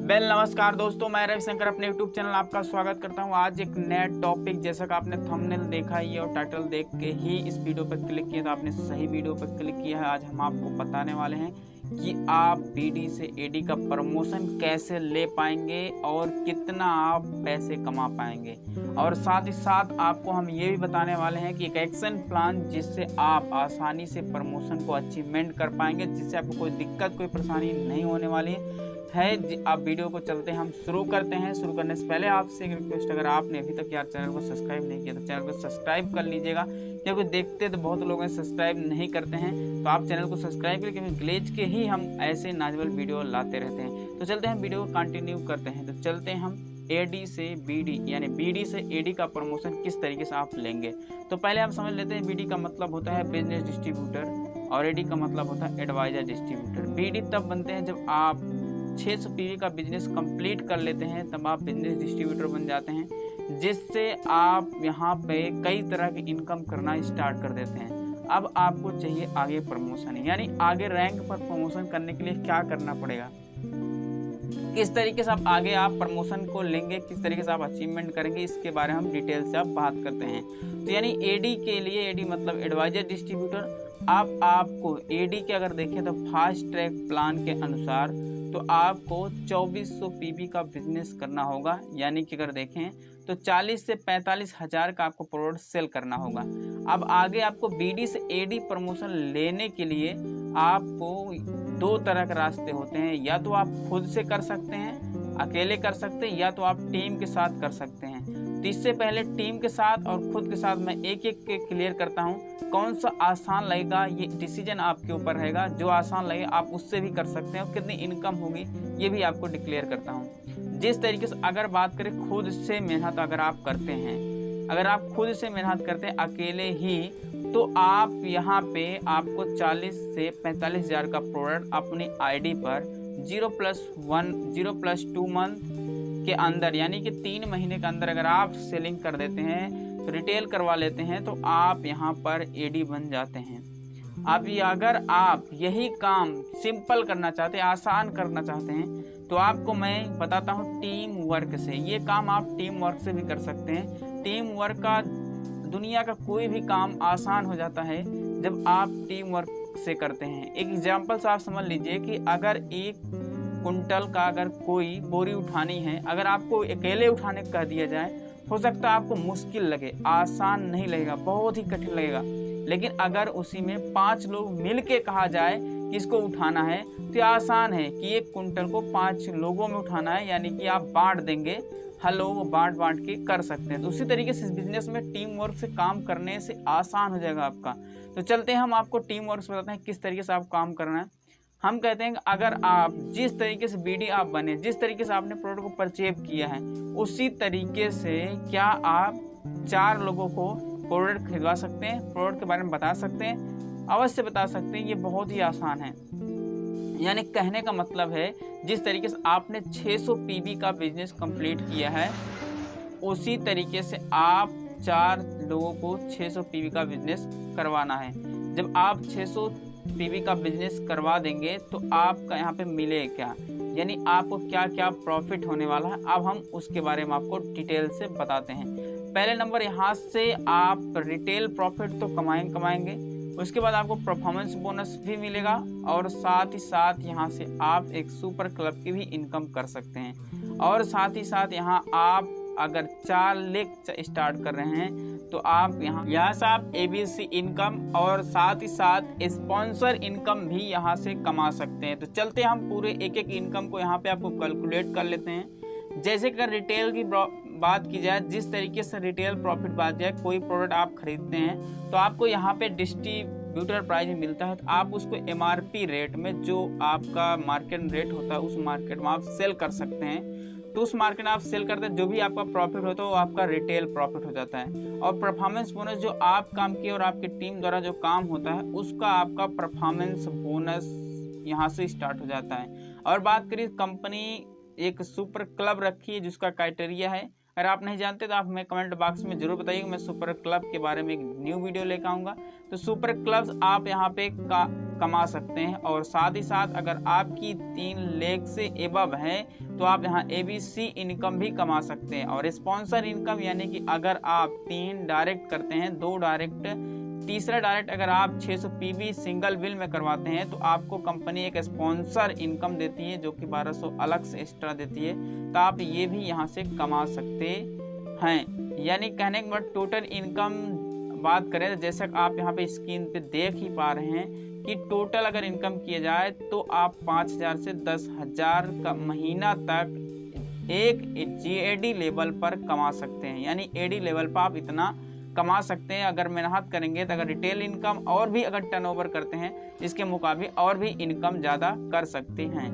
नमस्कार दोस्तों, मैं रविशंकर अपने YouTube चैनल आपका स्वागत करता हूं। आज एक नया टॉपिक, जैसा कि आपने थंबनेल देखा ही है और टाइटल देख के ही इस वीडियो पर क्लिक किया, तो आपने सही वीडियो पर क्लिक किया है। आज हम आपको बताने वाले हैं कि आप BD से AD का प्रमोशन कैसे ले पाएंगे और कितना आप पैसे कमा पाएंगे, और साथ ही साथ आपको हम ये भी बताने वाले हैं कि एक एक्शन प्लान जिससे आप आसानी से प्रमोशन को अचीवमेंट कर पाएंगे, जिससे आपको कोई दिक्कत कोई परेशानी नहीं होने वाली है। आप वीडियो को चलते हैं, हम शुरू करते हैं। शुरू करने से पहले आपसे एक रिक्वेस्ट, अगर आपने अभी तक यार चैनल को सब्सक्राइब नहीं किया तो चैनल को सब्सक्राइब कर लीजिएगा, क्योंकि देखते तो बहुत लोग सब्सक्राइब नहीं करते हैं। तो आप चैनल को सब्सक्राइब करें, क्योंकि ग्लेज के ही हम ऐसे नाजुअल वीडियो लाते रहते हैं। तो चलते हैं वीडियो को कंटिन्यू करते हैं। तो चलते हैं हम AD से BD यानी BD से AD का प्रमोशन किस तरीके से आप लेंगे। तो पहले हम समझ लेते हैं, BD का मतलब होता है बिजनेस डिस्ट्रीब्यूटर और AD का मतलब होता है एडवाइजर डिस्ट्रीब्यूटर। BD तब बनते हैं जब आप 600 PV का बिजनेस कंप्लीट कर लेते हैं, तब आप बिजनेस डिस्ट्रीब्यूटर बन जाते हैं, जिससे आप यहाँ पे कई तरह की इनकम करना स्टार्ट कर देते हैं। अब आपको चाहिए आगे प्रमोशन, यानी आगे रैंक पर प्रमोशन करने के लिए क्या करना पड़ेगा, किस तरीके से आप प्रमोशन को लेंगे, किस तरीके से आप अचीवमेंट करेंगे, इसके बारे में हम डिटेल से आप बात करते हैं। तो यानी AD के लिए, AD मतलब एडवाइजर डिस्ट्रीब्यूटर, आपको AD के अगर देखें तो फास्ट ट्रैक प्लान के अनुसार तो आपको 2400 PV का बिजनेस करना होगा। यानी कि अगर देखें तो 40 से 45 हज़ार का आपको प्रोडक्ट सेल करना होगा। अब आगे आपको BD से AD प्रमोशन लेने के लिए आपको दो तरह के रास्ते होते हैं। या तो आप खुद से कर सकते हैं, अकेले कर सकते हैं, या तो आप टीम के साथ कर सकते हैं। तो इससे पहले टीम के साथ और खुद के साथ मैं एक एक के क्लियर करता हूँ। कौन सा आसान लगेगा ये डिसीजन आपके ऊपर रहेगा। जो आसान लगे आप उससे भी कर सकते हैं, और कितनी इनकम होगी ये भी आपको डिक्लेयर करता हूँ। जिस तरीके से अगर बात करें खुद से मेहनत अगर आप करते हैं, अगर आप खुद से मेहनत करते हैं अकेले ही, तो आप यहाँ पे आपको 40 से 45 हज़ार का प्रोडक्ट अपनी ID पर 0+2 मंथ के अंदर, यानी कि 3 महीने के अंदर अगर आप सेलिंग कर देते हैं, तो रिटेल करवा लेते हैं, तो आप यहाँ पर AD बन जाते हैं। अगर आप यही काम सिंपल करना चाहते हैं, आसान करना चाहते हैं, तो आपको मैं बताता हूँ टीम वर्क से। ये काम आप टीम वर्क से भी कर सकते हैं। टीम वर्क का, दुनिया का कोई भी काम आसान हो जाता है जब आप टीम वर्क से करते हैं। एक एग्जाम्पल से आप समझ लीजिए कि अगर 1 कुंटल का अगर कोई बोरी उठानी है, अगर आपको अकेले उठाने कह दिया जाए, हो सकता है आपको मुश्किल लगे, आसान नहीं लगेगा, बहुत ही कठिन लगेगा। लेकिन अगर उसी में 5 लोग मिल के कहा जाए कि इसको उठाना है, तो आसान है कि 1 कुंटल को 5 लोगों में उठाना है, यानी कि आप बांट देंगे। वो बांट के कर सकते हैं। तो उसी तरीके से इस बिजनेस में टीम वर्क से काम करने से आसान हो जाएगा आपका। तो चलते हैं, हम आपको टीम वर्क से बताते हैं किस तरीके से आप काम करना है। हम कहते हैं कि अगर आप जिस तरीके से BD आप बने, जिस तरीके से आपने प्रोडक्ट को परचेज किया है, उसी तरीके से क्या आप 4 लोगों को प्रोडक्ट खरीदवा सकते हैं, प्रोडक्ट के बारे में बता सकते हैं? अवश्य बता सकते हैं। ये बहुत ही आसान है। यानी कहने का मतलब है, जिस तरीके से आपने 600 PV का बिजनेस कंप्लीट किया है, उसी तरीके से आप 4 लोगों को 600 PV का बिजनेस करवाना है। जब आप 600 PV का बिजनेस करवा देंगे तो आपका यहाँ पे मिले क्या, यानी आपको क्या क्या प्रॉफिट होने वाला है, अब हम उसके बारे में आपको डिटेल से बताते हैं। पहले नंबर, यहाँ से आप रिटेल प्रॉफिट तो कमाएंगे। उसके बाद आपको परफॉर्मेंस बोनस भी मिलेगा, और साथ ही साथ यहाँ से आप एक सुपर क्लब की भी इनकम कर सकते हैं। और साथ ही साथ यहाँ आप अगर 4 लाख स्टार्ट कर रहे हैं, तो आप यहाँ से आप ABC इनकम और साथ ही साथ स्पॉन्सर इनकम भी यहाँ से कमा सकते हैं। तो चलते हम पूरे एक एक इनकम को यहाँ पे आपको कैलकुलेट कर लेते हैं। जैसे कि रिटेल की बात की जाए, जिस तरीके से रिटेल प्रॉफिट बात जाए, कोई प्रोडक्ट आप खरीदते हैं तो आपको यहाँ पे डिस्ट्रीब्यूटर प्राइस मिलता है, तो आप उसको MRP रेट में, जो आपका मार्केट रेट होता है, उस मार्केट में आप सेल कर सकते हैं। तो उस मार्केट में आप सेल करते हैं, जो भी आपका प्रॉफिट होता है वो आपका रिटेल प्रॉफिट हो जाता है। और परफॉर्मेंस बोनस, जो आप काम किए और आपकी टीम द्वारा जो काम होता है, उसका आपका परफॉर्मेंस बोनस यहाँ से स्टार्ट हो जाता है। और बात करिए, कंपनी एक सुपर क्लब रखी है जिसका क्राइटेरिया है। अगर आप नहीं जानते तो आप हमें कमेंट बॉक्स में जरूर बताइएगा, मैं सुपर क्लब के बारे में एक न्यू वीडियो लेकर आऊँगा। तो सुपर क्लब्स आप यहाँ पे कमा सकते हैं। और साथ ही साथ अगर आपकी 3 लाख से एबव है तो आप यहाँ ABC इनकम भी कमा सकते हैं। और स्पॉन्सर इनकम यानी कि अगर आप 3 डायरेक्ट करते हैं, 2 डायरेक्ट, तीसरा डायरेक्ट अगर आप 600 PV सिंगल बिल में करवाते हैं तो आपको कंपनी एक स्पॉन्सर इनकम देती है जो कि 1200 अलग से एक्स्ट्रा देती है, तो आप ये भी यहाँ से कमा सकते हैं। यानी कहने के बाद टोटल इनकम बात करें तो जैसा आप यहाँ पे स्क्रीन पे देख ही पा रहे हैं कि टोटल अगर इनकम किया जाए तो आप 5000 से 10,000 का महीना तक एक GAD लेवल पर कमा सकते हैं। यानी AD लेवल पर आप इतना कमा सकते हैं। अगर मेहनत करेंगे तो अगर रिटेल इनकम और भी अगर टर्नओवर करते हैं इसके मुकाबले और भी इनकम ज़्यादा कर सकते हैं।